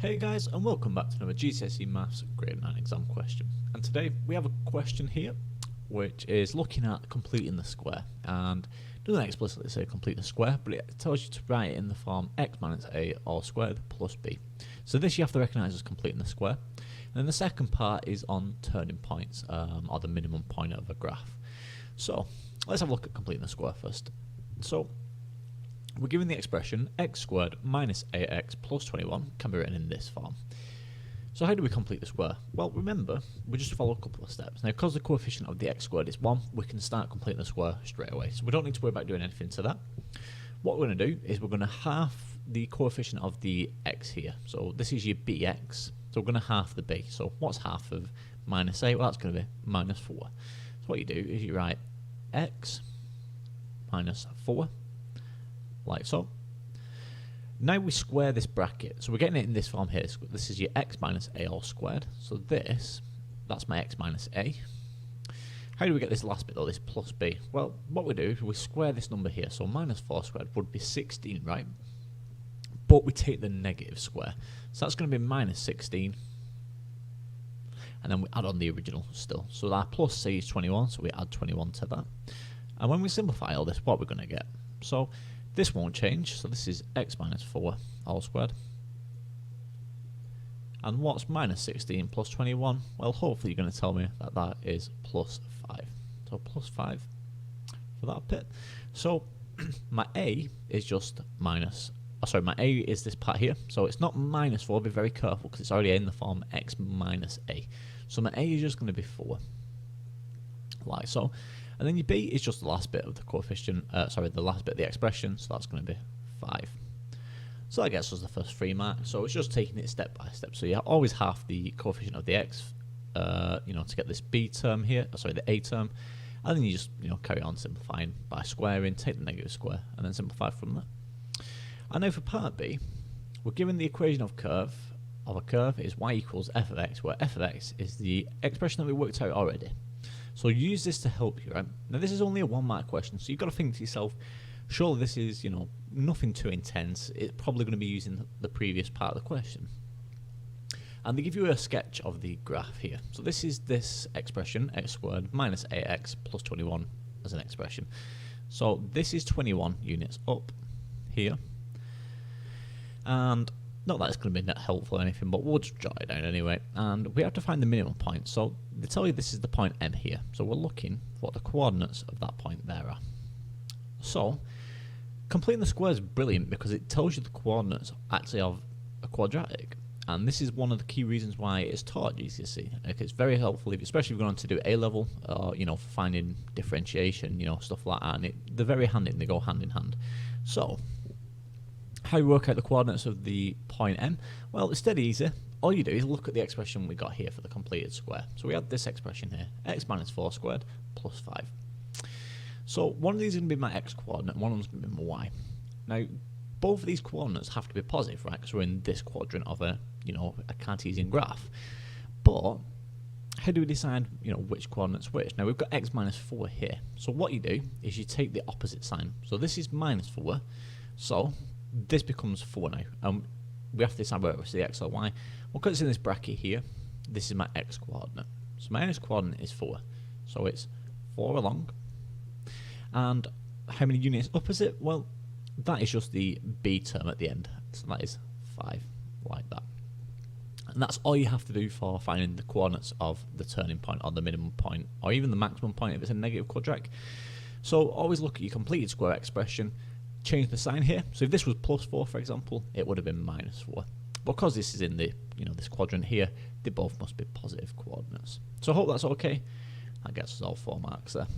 Hey guys, and welcome back to another GCSE Maths Grade 9 exam question. And today we have a question here which is looking at completing the square, and it doesn't explicitly say complete the square, but it tells you to write it in the form x minus a all squared plus b. So this you have to recognise as completing the square. And then the second part is on turning points, or the minimum point of a graph. So let's have a look at completing the square first. So we're given the expression x squared minus ax plus 21 can be written in this form. So how do we complete the square? Well, remember, we just follow a couple of steps. Now, because the coefficient of the x squared is 1, we can start completing the square straight away. So we don't need to worry about doing anything to that. What we're going to do is we're going to half the coefficient of the x here. So this is your bx. So we're going to half the b. So what's half of minus a? Well, that's going to be minus 4. So what you do is you write x minus 4. Like so. Now we square this bracket. So we're getting it in this form here. This is your x minus a all squared. So that's my x minus a. How do we get this last bit though, this plus b? Well, what we do is we square this number here. So minus 4 squared would be 16, right? But we take the negative square. So that's going to be minus 16. And then we add on the original still. So our plus c is 21, so we add 21 to that. And when we simplify all this, what we're going to get? So this won't change, so this is x minus 4 all squared. And what's minus 16 plus 21? Well, hopefully you're going to tell me that that is plus 5. So plus 5 for that bit. So my a is just minus, my a is this part here. So it's not minus 4, be very careful because it's already in the form x minus a. So my a is just going to be 4. Like so. And then your b is just the last bit of the coefficient, the last bit of the expression, so that's going to be 5. So that gets us the first 3 marks. So it's just taking it step by step. So you always half the coefficient of the x, to get this b term here, the a term, and then you just carry on simplifying by squaring, take the negative square, and then simplify from there. And now for part b, we're given the equation of a curve is y equals f of x, where f of x is the expression that we worked out already. So use this to help you, right? Now this is only a 1 mark question, so you've got to think to yourself, surely this is, nothing too intense. It's probably going to be using the previous part of the question. And they give you a sketch of the graph here. So this is this expression, x squared minus ax plus 21 as an expression. So this is 21 units up here. And not that it's going to be that helpful or anything, but we'll just jot it down anyway. And we have to find the minimum point. So they tell you this is the point M here. So we're looking for what the coordinates of that point there are. So completing the square is brilliant because it tells you the coordinates actually of a quadratic. And this is one of the key reasons why it's taught at GCSE. Like it's very helpful, especially if you're going to do A level, for finding differentiation, stuff like that. And they're very handy and they go hand in hand. So how you work out the coordinates of the point M? Well, it's dead easy. All you do is look at the expression we got here for the completed square. So we had this expression here, x minus 4 squared plus 5. So one of these is going to be my x coordinate, and one of them is going to be my y. Now, both of these coordinates have to be positive, right? Because we're in this quadrant of a Cartesian graph. But how do we decide, which coordinate's which? Now we've got x minus 4 here. So what you do is you take the opposite sign. So this is minus 4. So this becomes 4 now. We have to decide whether it's the x or y. Well, because it's in this bracket here, this is my x coordinate. So my x coordinate is 4. So it's 4 along. And how many units up is it? Well, that is just the b term at the end. So that is 5, like that. And that's all you have to do for finding the coordinates of the turning point or the minimum point, or even the maximum point if it's a negative quadratic. So always look at your completed square expression. Change the sign here. So if this was plus 4, for example, it would have been minus 4. Because this is in the this quadrant here, they both must be positive coordinates. So I hope that's okay. That gets us all 4 marks there.